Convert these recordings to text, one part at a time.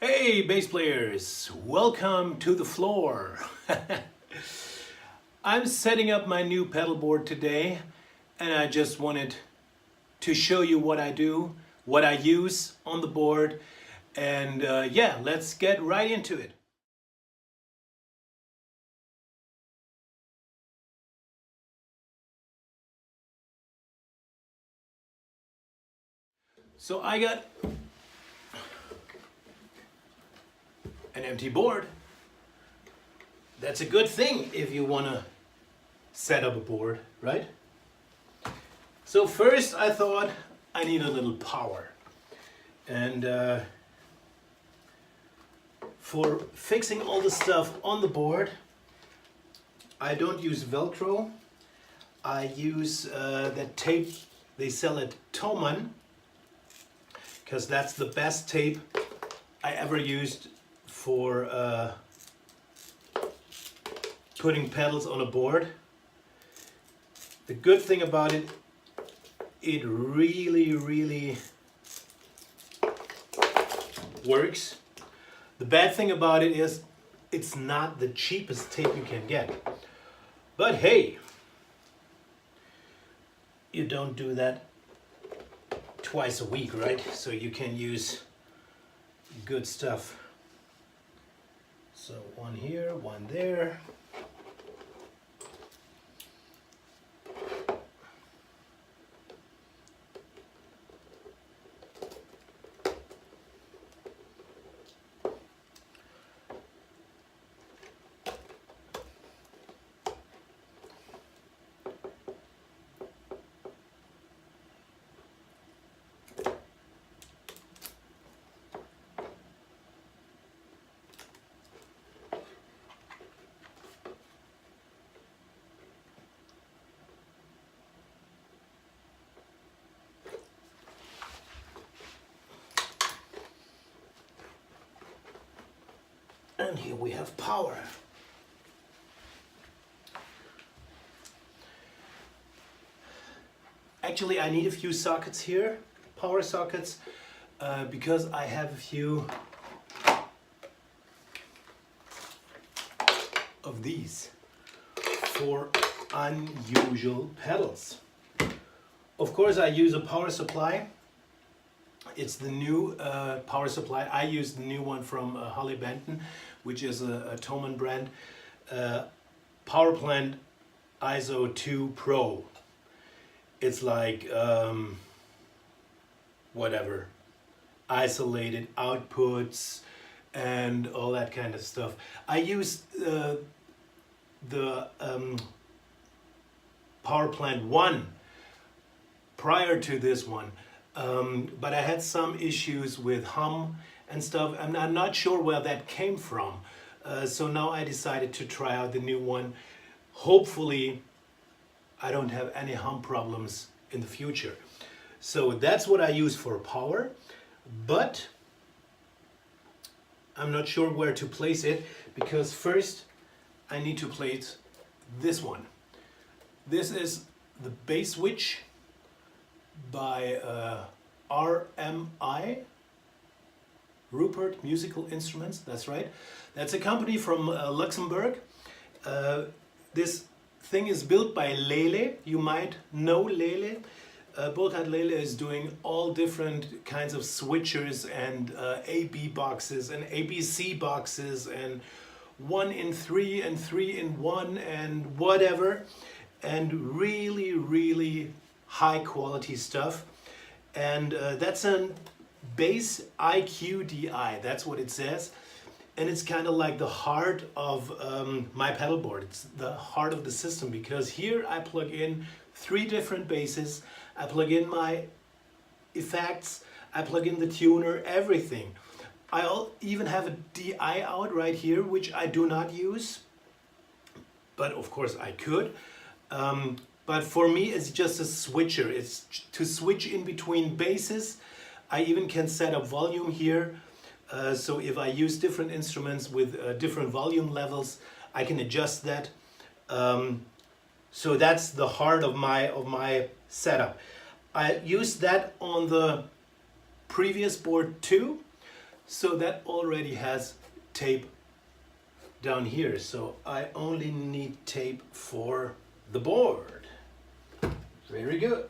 Hey bass players, welcome to the floor. I'm setting up my new pedal board today and I just wanted to show you what I do, what I use on the board, and yeah, let's get right into it. So I got an empty board. That's a good thing if you want to set up a board, right? So first I thought I need a little power, and for fixing all the stuff on the board I don't use Velcro. I use that tape they sell at Thomann, because that's the best tape I ever used for putting pedals on a board. The good thing about it, it really works. The bad thing about it is it's not the cheapest tape you can get. But hey, you don't do that twice a week, right? So you can use good stuff. So one here, one there. And here we have power. Actually, I need a few sockets here, power sockets, because I have a few of these for unusual pedals. Of course, I use a power supply. It's the new power supply. I use the new one from Harley Benton, which is a Thomann brand. Power Plant ISO 2 Pro. It's like whatever, isolated outputs and all that kind of stuff. I use the Power Plant 1 prior to this one. But I had some issues with hum and stuff, and I'm not sure where that came from. So now I decided to try out the new one. Hopefully I don't have any hum problems in the future. So that's what I use for power, but I'm not sure where to place it, because first I need to place this one. This is the Basswitch by RMI, Rupert Musical Instruments, that's right. That's a company from Luxembourg. This thing is built by Lele. You might know Lele. Burkhard Lele is doing all different kinds of switchers and AB boxes and ABC boxes and 1 in 3 and 3 in 1 and whatever, and really high quality stuff. And that's a Bass IQ DI, that's what it says. And it's kind of like the heart of my pedal board. It's the heart of the system, because here I plug in 3 different basses, I plug in my effects, I plug in the tuner, everything. I'll even have a DI out right here, which I do not use, but of course I could. But for me it's just a switcher. It's to switch in between basses. I even can set up volume here. So if I use different instruments with different volume levels, I can adjust that. So that's the heart of my setup. I used that on the previous board too. So that already has tape down here. So I only need tape for the board. Very good.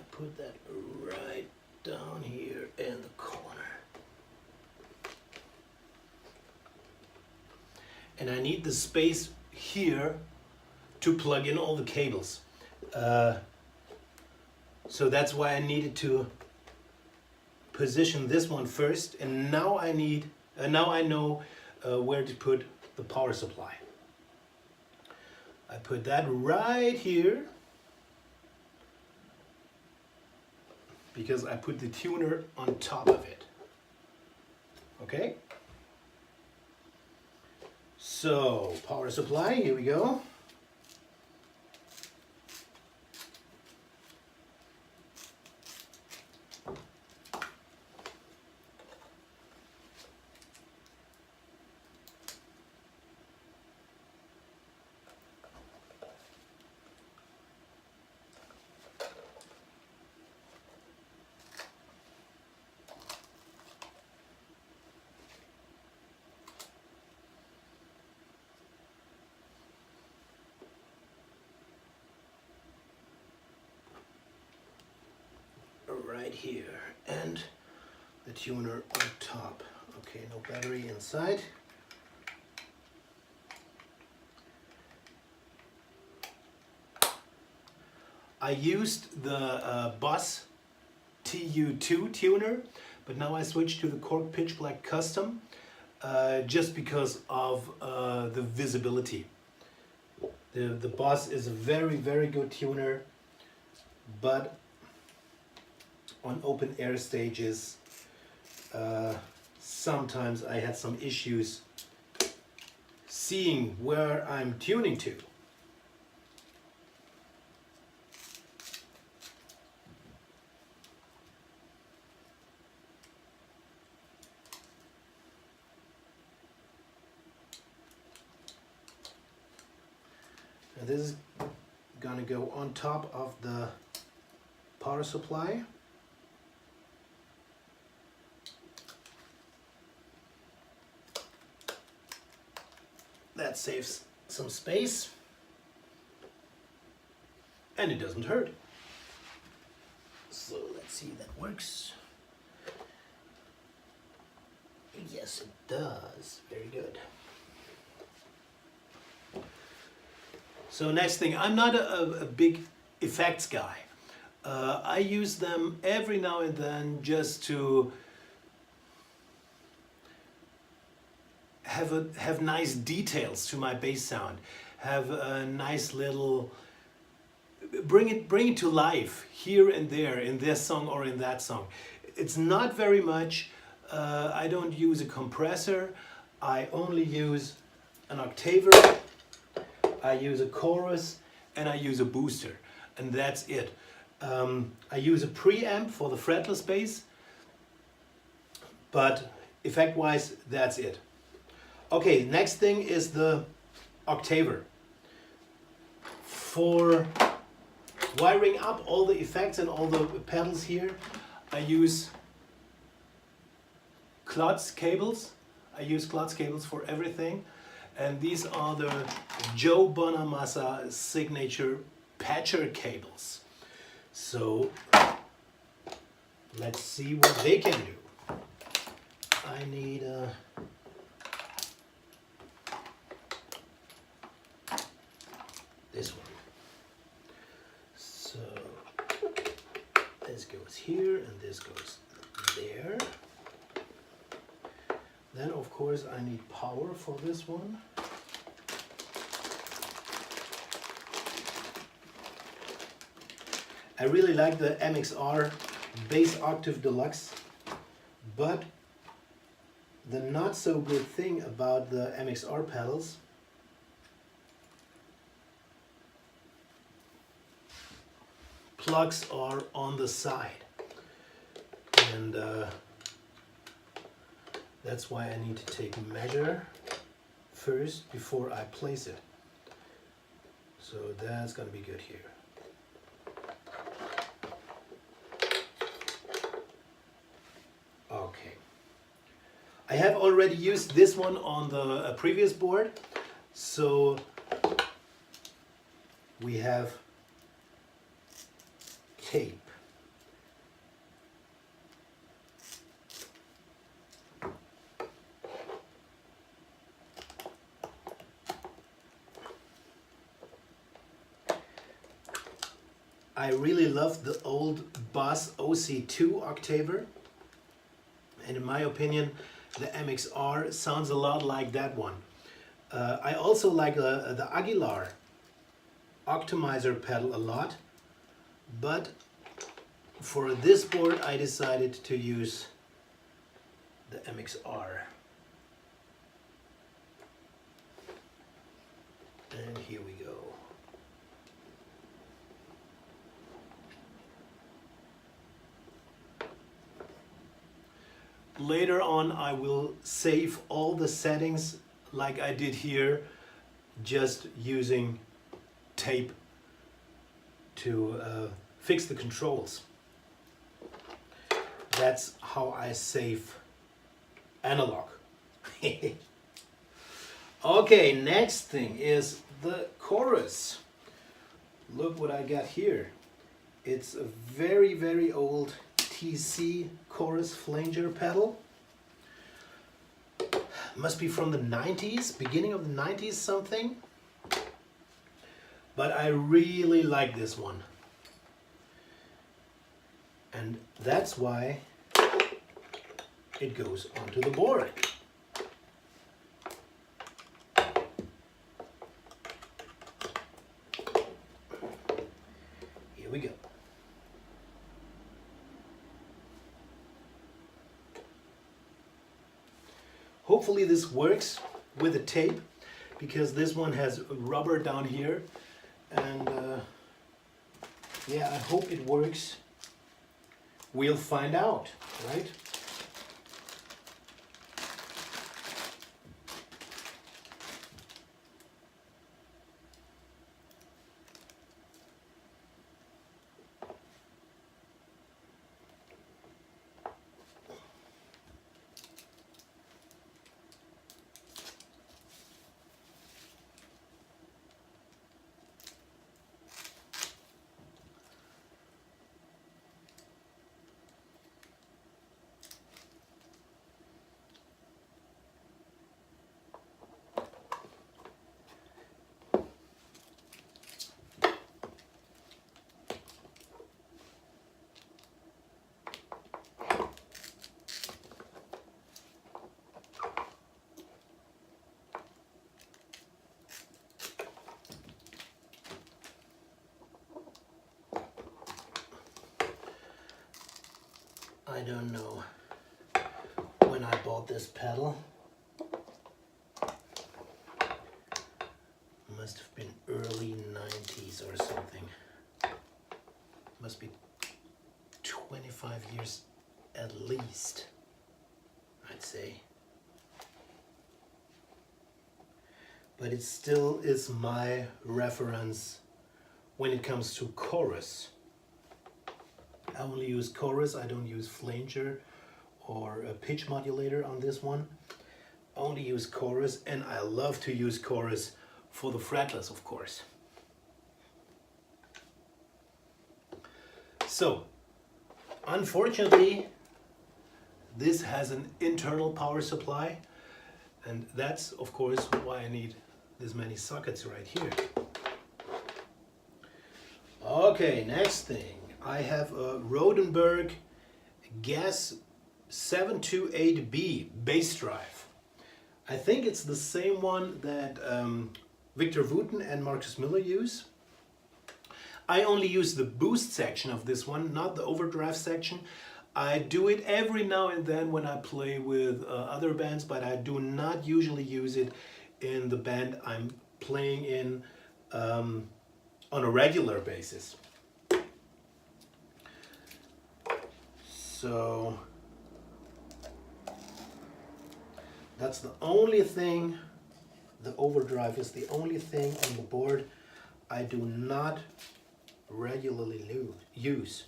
Put that right down here in the corner. And I need the space here to plug in all the cables. So that's why I needed to position this one first, and now I know where to put the power supply. I put that right here, because I put the tuner on top of it. Okay? So, power supply, here we go. Right here, and the tuner on top. Okay, no battery inside. I used the Boss TU2 tuner, but now I switched to the Korg Pitch Black Custom just because of the visibility. The Boss is a very, very good tuner, but on open air stages, sometimes I had some issues seeing where I'm tuning to. And this is gonna go on top of the power supply. That saves some space, and it doesn't hurt. So let's see if that works. Yes, it does. Very good. So next thing, I'm not a big effects guy. I use them every now and then just to have nice details to my bass sound, have a nice little, bring it to life here and there in this song or in that song. It's not very much. I don't use a compressor. I only use an octaver, I use a chorus, and I use a booster, and that's it. I use a preamp for the fretless bass, but effect-wise, that's it. Okay, next thing is the octaver. For wiring up all the effects and all the pedals here, I use Klotz cables. I use Klotz cables for everything. And these are the Joe Bonamassa signature patcher cables. So let's see what they can do. I need this one. So this goes here and this goes there. Then of course I need power for this one. I really like the MXR Bass Octave Deluxe, but the not so good thing about the MXR pedals plugs are on the side, and that's why I need to take a measure first before I place it. So that's going to be good here. Okay. I have already used this one on the previous board, so we have tape. I really love the old Boss OC2 Octaver, and in my opinion the MXR sounds a lot like that one. I also like the Aguilar Optimizer pedal a lot, but for this board I decided to use the MXR. And here we go. Later on I will save all the settings like I did here, just using tape to fix the controls. That's how I save analog. Okay, next thing is the chorus. Look what I got here. It's a very, very old TC chorus flanger pedal. Must be from the 90s, beginning of the 90s something. But I really like this one. And that's why it goes onto the board. Here we go. Hopefully this works with the tape, because this one has rubber down here, and yeah, I hope it works. We'll find out, right? I don't know when I bought this pedal. Must have been early 90s or something. Must be 25 years at least, I'd say. But it still is my reference when it comes to chorus. I only use chorus, I don't use flanger or a pitch modulator on this one. I only use chorus, and I love to use chorus for the fretless, of course. So, unfortunately, this has an internal power supply, and that's of course why I need this many sockets right here. Okay, next thing. I have a Rodenberg Gas 728B bass drive. I think it's the same one that Victor Wooten and Marcus Miller use. I only use the boost section of this one, not the overdrive section. I do it every now and then when I play with other bands, but I do not usually use it in the band I'm playing in on a regular basis. So that's the only thing, the overdrive is the only thing on the board I do not regularly lose.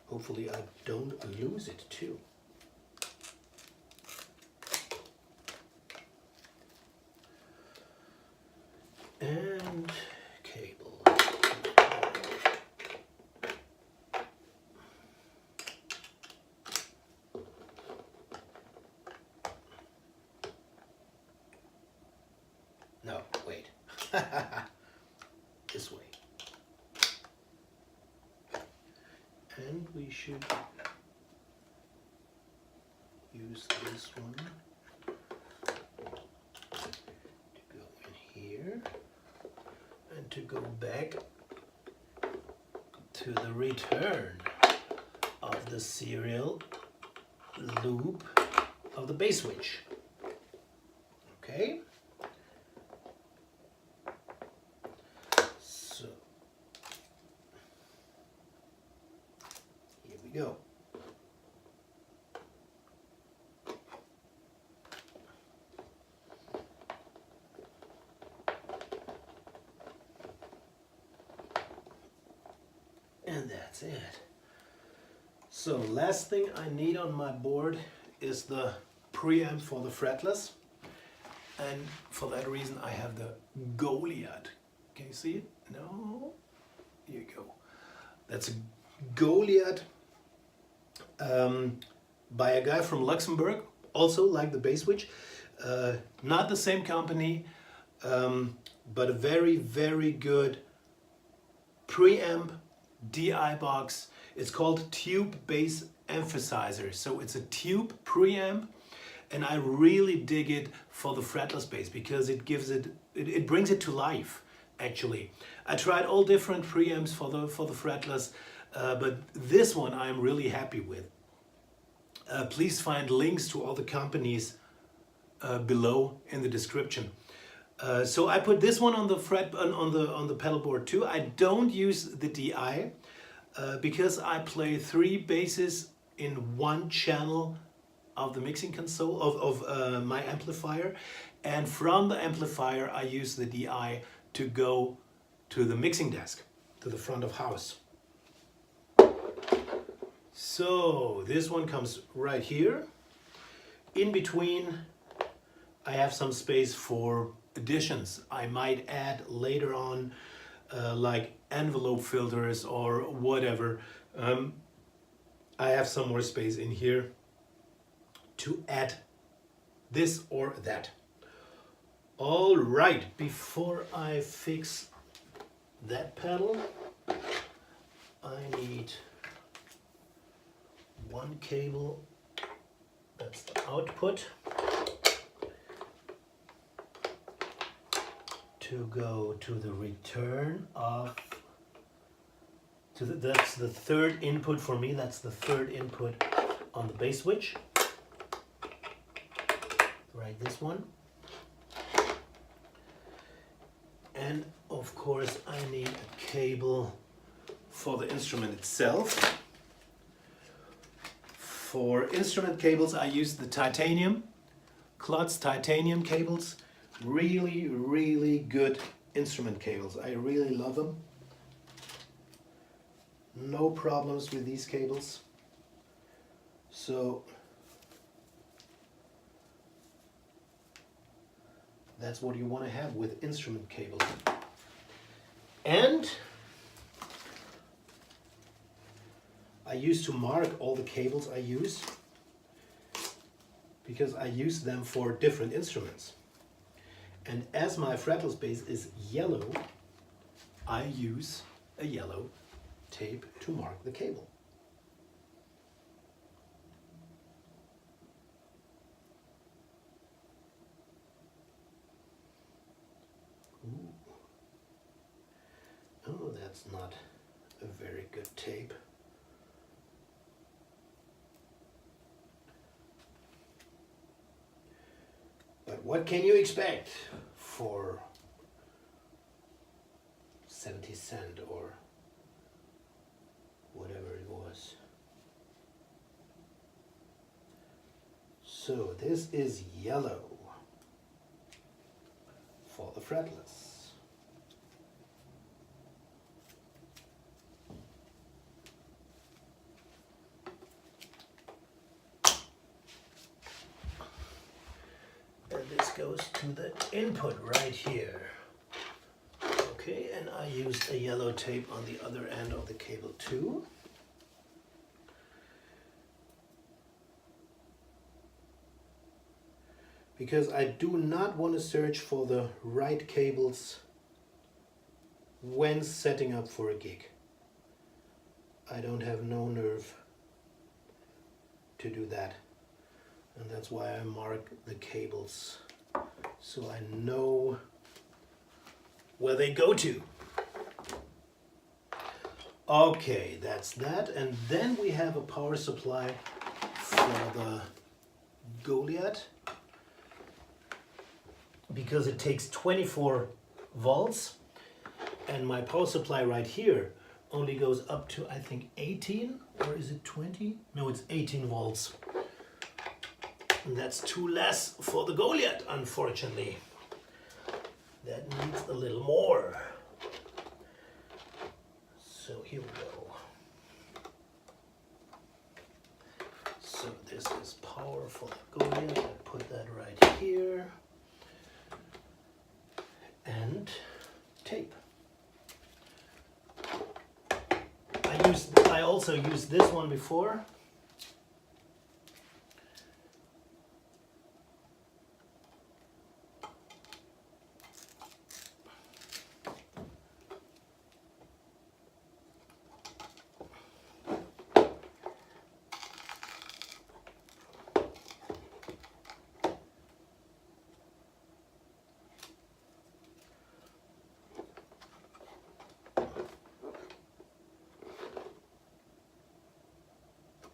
Hopefully I don't lose it too. And cable. No, wait. This way. And we should use this one to go in here and to go back to the return of the serial loop of the Basswitch. Okay? So here we go. And that's it. So last thing I need on my board is the preamp for the fretless. And for that reason I have the Goliath. Can you see it? No? Here you go. That's a Goliath by a guy from Luxembourg, also like the Basswitch. Not the same company, but a very, very good preamp DI box. It's called Tube Bass Emphasizer. So it's a tube preamp, and I really dig it for the fretless bass because it gives it brings it to life. Actually, I tried all different preamps for the fretless, but this one I'm really happy with. Please find links to all the companies below in the description. So I put this one on the on the pedal board too. I don't use the DI because I play 3 basses in one channel of the mixing console of my amplifier, and from the amplifier I use the DI to go to the mixing desk, to the front of house. So this one comes right here. In between I have some space for additions I might add later on, like envelope filters or whatever. I have some more space in here to add this or that. All right, before I fix that pedal, I need one cable, that's the output, to go to the return of, that's the third input for me, that's the third input on the Basswitch. Right, this one. And of course I need a cable for the instrument itself. For instrument cables I use the titanium, Klotz titanium cables. Really, really good instrument cables. I really love them. No problems with these cables. So that's what you want to have with instrument cables. And I used to mark all the cables I use because I use them for different instruments. And as my fretless bass is yellow, I use a yellow tape to mark the cable. Ooh. Oh, that's not a very good tape. what can you expect for 70 cents or whatever it was? So this is yellow for the fretless. And this goes to the input right here. Okay, and I used a yellow tape on the other end of the cable too. Because I do not want to search for the right cables when setting up for a gig. I don't have no nerve to do that. And that's why I mark the cables so I know where they go to. Okay, that's that. And then we have a power supply for the Goliath, because it takes 24 volts, and my power supply right here only goes up to, I think, 18, or is it 20? No, it's 18 volts. And that's too less for the Goliath, unfortunately. That needs a little more. So here we go. So this is power for the Goliath. I put that right here. And tape. I also used this one before.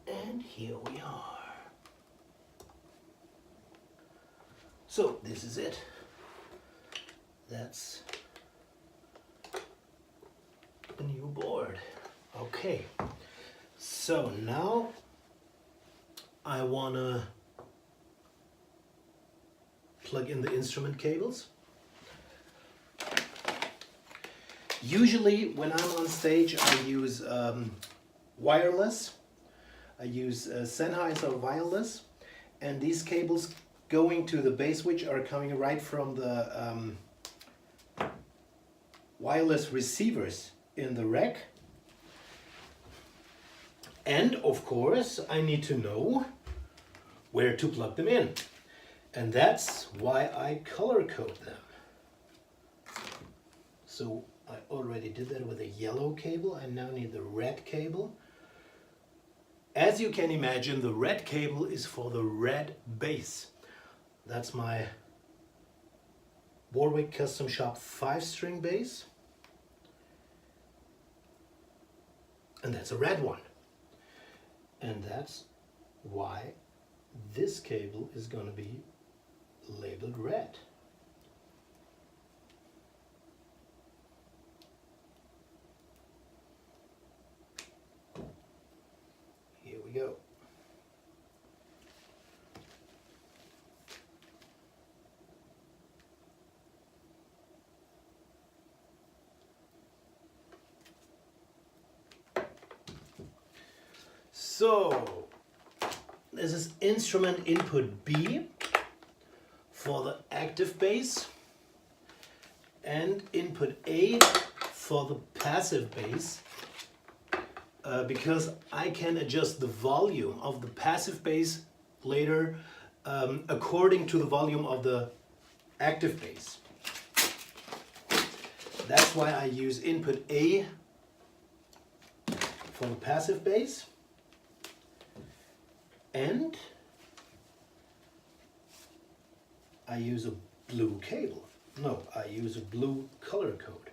And here we are. So this is it. That's the new board. Okay, so now I wanna plug in the instrument cables. Usually when I'm on stage I use wireless. I use Sennheiser wireless, and these cables going to the Basswitch are coming right from the wireless receivers in the rack. And of course I need to know where to plug them in, and that's why I color code them. So I already did that with a yellow cable. I now need the red cable. As you can imagine, the red cable is for the red bass. That's my Warwick Custom Shop 5-string bass. And that's a red one. And that's why this cable is going to be labeled red. Here we go. So this is instrument input B for the active bass, and input A for the passive bass, because I can adjust the volume of the passive bass later according to the volume of the active bass. That's why I use input A for the passive bass, and I use a blue cable. No, I use a blue color code.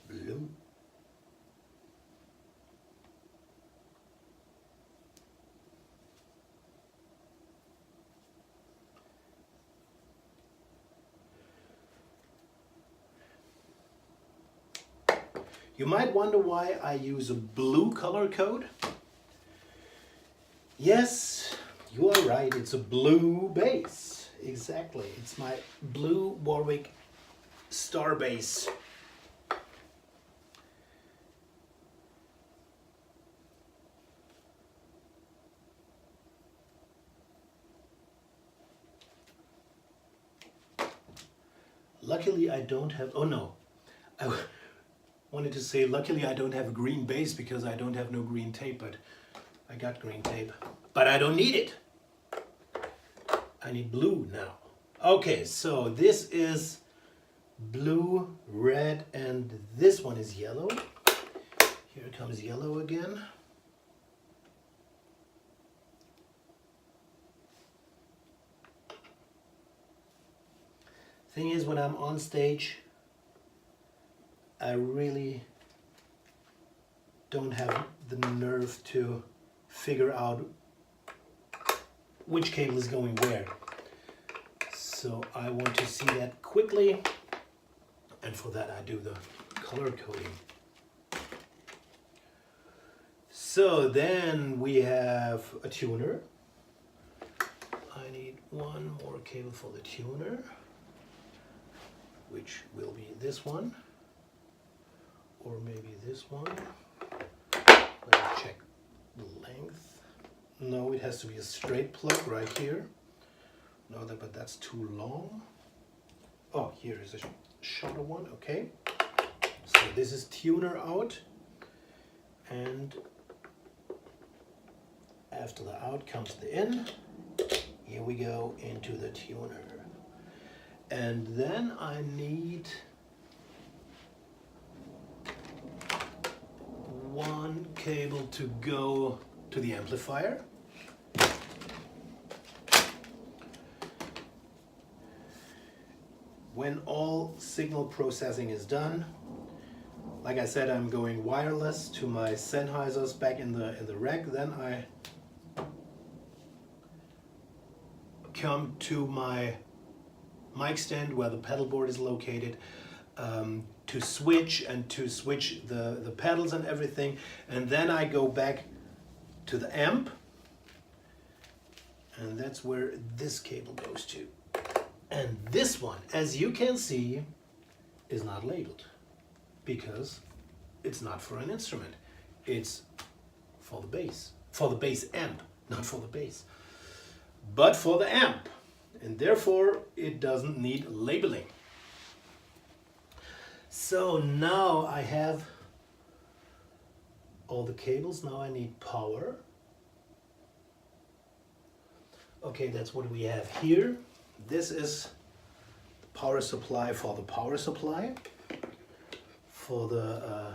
Blue. You might wonder why I use a blue color code. Yes, you are right, it's a blue bass. Exactly, it's my blue Warwick Star bass. Luckily I don't have, oh no, I wanted to say luckily I don't have a green bass because I don't have no green tape, but I got green tape. But I don't need it. I need blue now. Okay, so this is blue, red, and this one is yellow. Here comes yellow again. Thing is, when I'm on stage, I really don't have the nerve to figure out which cable is going where. So I want to see that quickly, and for that I do the color coding. So then we have a tuner. I need one more cable for the tuner, which will be this one, or maybe this one. Let me check the length. No, it has to be a straight plug right here. No, but that's too long. Oh, here is a shorter one, okay. So this is tuner out, and after the out comes the in. Here we go into the tuner. And then I need one cable to go to the amplifier. When all signal processing is done, like I said, I'm going wireless to my Sennheisers back in the rack. Then I come to my mic stand where the pedal board is located, to switch the pedals and everything, and then I go back to the amp, and that's where this cable goes to. And this one, as you can see, is not labeled because it's not for an instrument, it's for the bass, amp, not for the bass, but for the amp. And therefore it doesn't need labeling. So now I have all the cables. Now I need power. Okay, that's what we have here. This is the power supply for the power supply, for the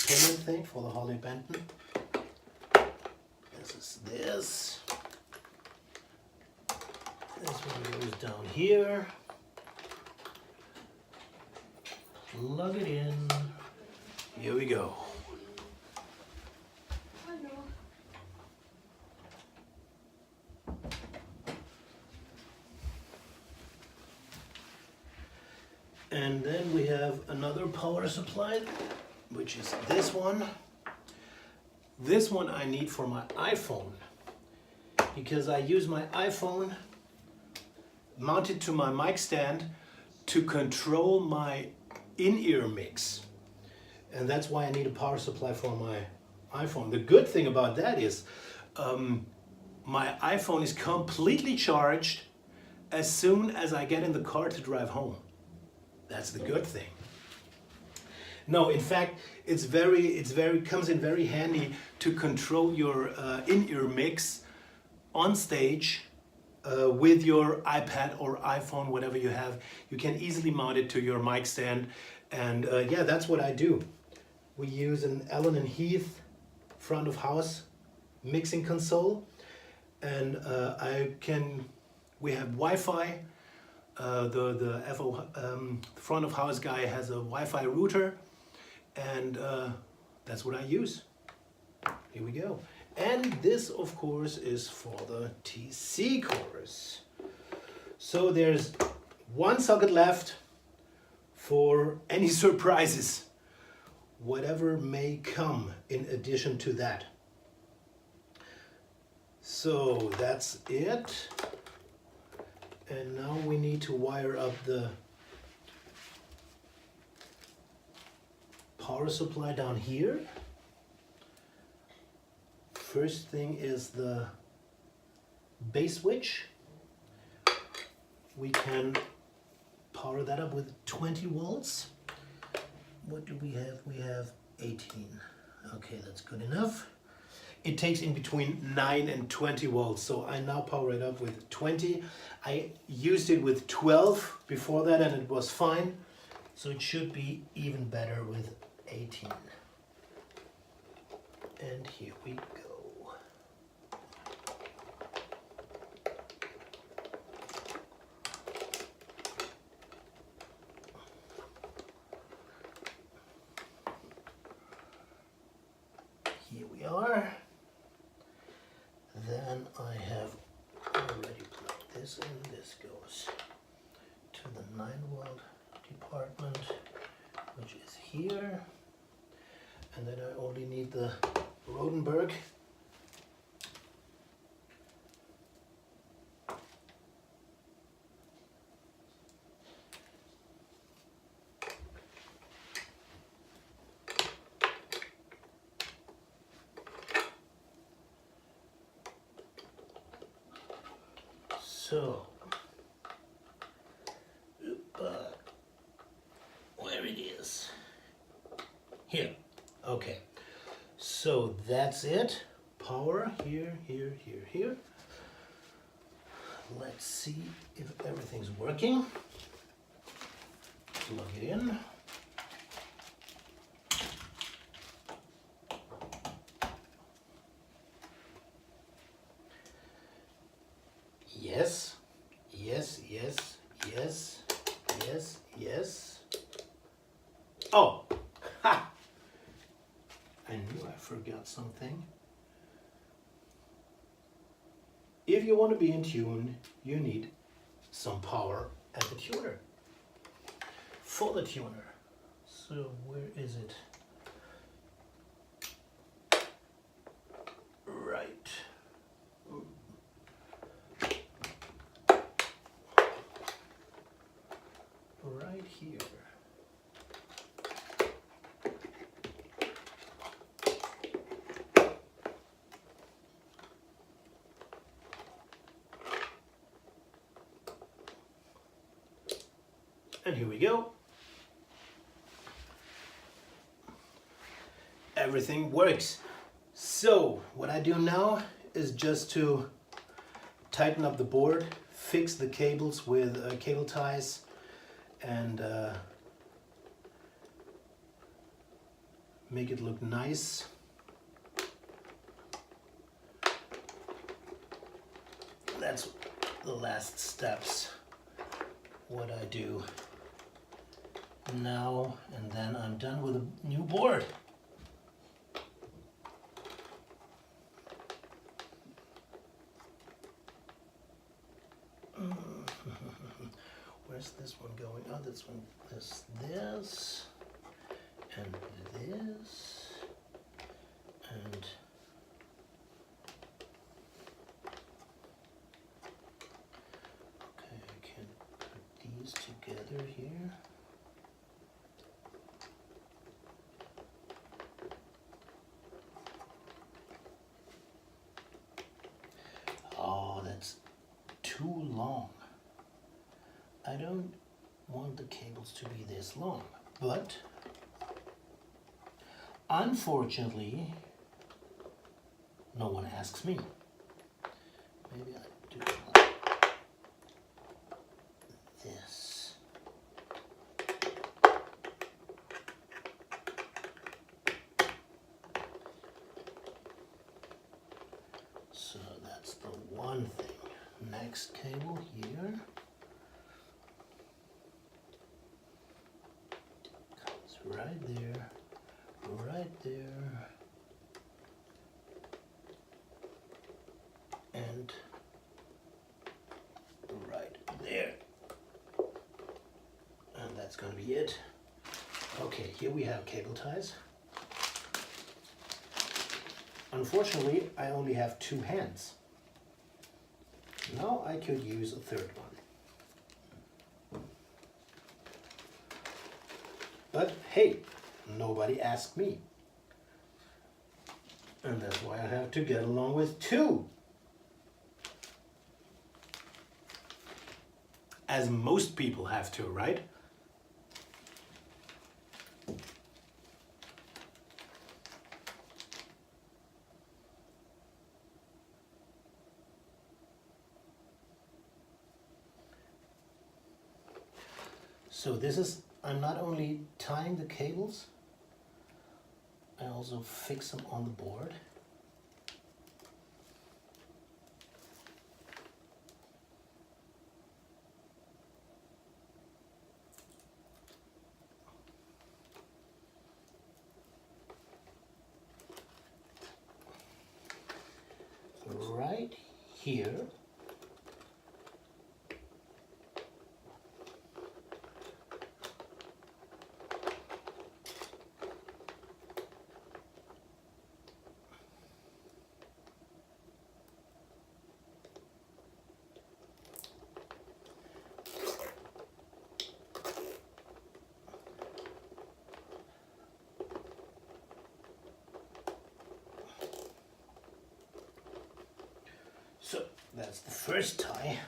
payment thing, for the Harley Benton. This is this. This one goes down here. Plug it in. Here we go. And then we have another power supply, which is this one. This one I need for my iPhone, because I use my iPhone mounted to my mic stand to control my in-ear mix. And that's why I need a power supply for my iPhone. The good thing about that is my iPhone is completely charged as soon as I get in the car to drive home. That's the good thing. No, in fact, comes in very handy to control your in-ear mix on stage with your iPad or iPhone, whatever you have. You can easily mount it to your mic stand, and yeah, that's what I do. We use an Allen & Heath front of house mixing console, and we have Wi-Fi. The FO front of house guy has a Wi-Fi router, and that's what I use. Here we go. And this, of course, is for the TC chorus. So there's one socket left for any surprises. whatever may come in addition to that. So that's it. And now we need to wire up the power supply down here. First thing is the Basswitch. We can power that up with 20 volts. What do we have? We have 18. Okay, that's good enough. It takes in between 9 and 20 volts, so I now power it up with 20. I used it with 12 before that and it was fine, so it should be even better with 18. And here we go. Here we are. Then I have already plugged this in. This goes to the 9-volt department, which is here. And then I only need the Rodenberg. So, where it is? Here. Okay. So that's it. Power here, here, here, here. Let's see if everything's working. Plug it in. Yes, yes, yes, yes, yes, yes. Oh, ha! I knew I forgot something. If you want to be in tune, you need some power at the tuner. For the tuner. So where is it? Right. Right here. And here we go. Everything works. So what I do now is just to tighten up the board, fix the cables with cable ties, and make it look nice. That's the last steps, what I do now, and then I'm done with a new board. Where's this one going? Oh, this one is this, and this, and okay, I can put these together here. Oh, that's too long. I don't want the cables to be this long, but unfortunately, no one asks me. Maybe I do it like this. So that's the one thing. Next cable here. Right there, right there, and right there. And that's going to be it. Okay, here we have cable ties. unfortunately, I only have 2 hands. Now I could use a third one. But hey, nobody asked me. And that's why I have to get along with 2. As most people have to, right? So this is, I'm not only tying the cables, I also fix them on the board. Right here. So that's the first tie.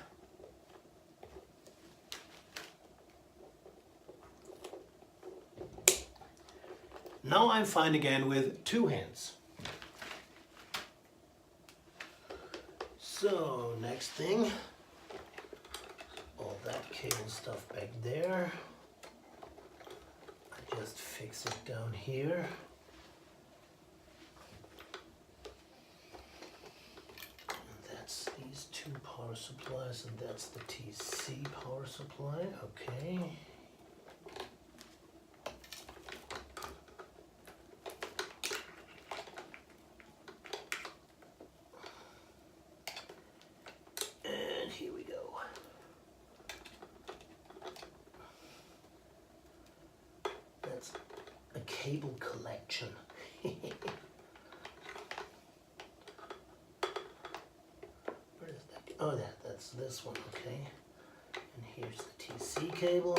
Now I'm fine again with 2 hands. So next thing, all that cable stuff back there. I just fix it down here. These 2 power supplies, and that's the TC power supply. Okay. And here we go. That's a cable collection. Oh, that's this one, okay. And here's the TC cable.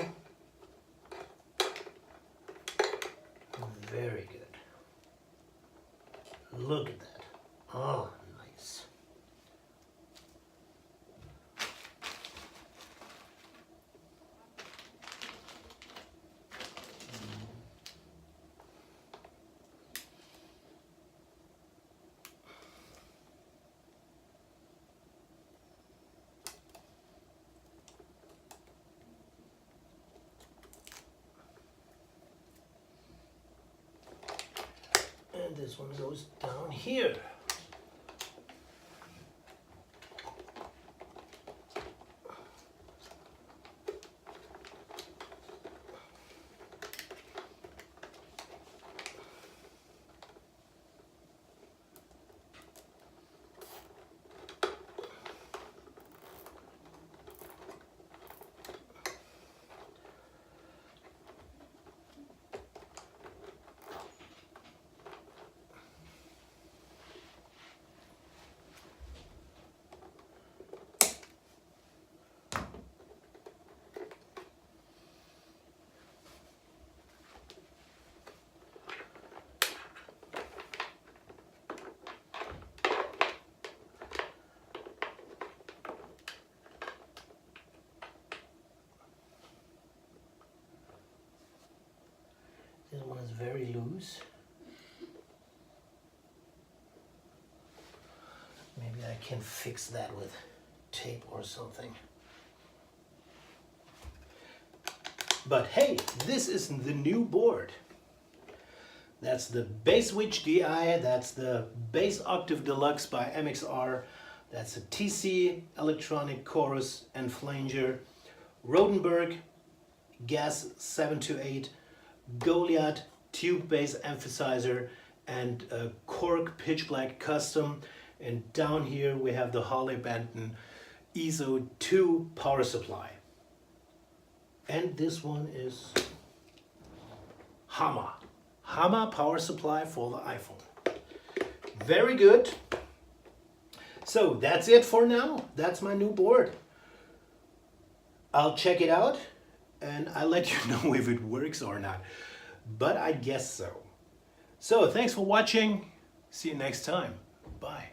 Very good. Look at that. Oh, nice. And this one goes down here. This one is very loose. Maybe I can fix that with tape or something. But hey, this is the new board. That's the Basswitch DI, that's the Bass Octave Deluxe by MXR, that's a TC electronic chorus and flanger, Rodenberg gas 7 to 8, Goliath tube bass emphasizer, and a Korg pitch black custom. And down here we have the Harley Benton ISO 2 power supply. And this one is Hammer power supply for the iPhone. Very good. So that's it for now. That's my new board. I'll check it out and I'll let you know if it works or not. But I guess so. So thanks for watching. See you next time. Bye.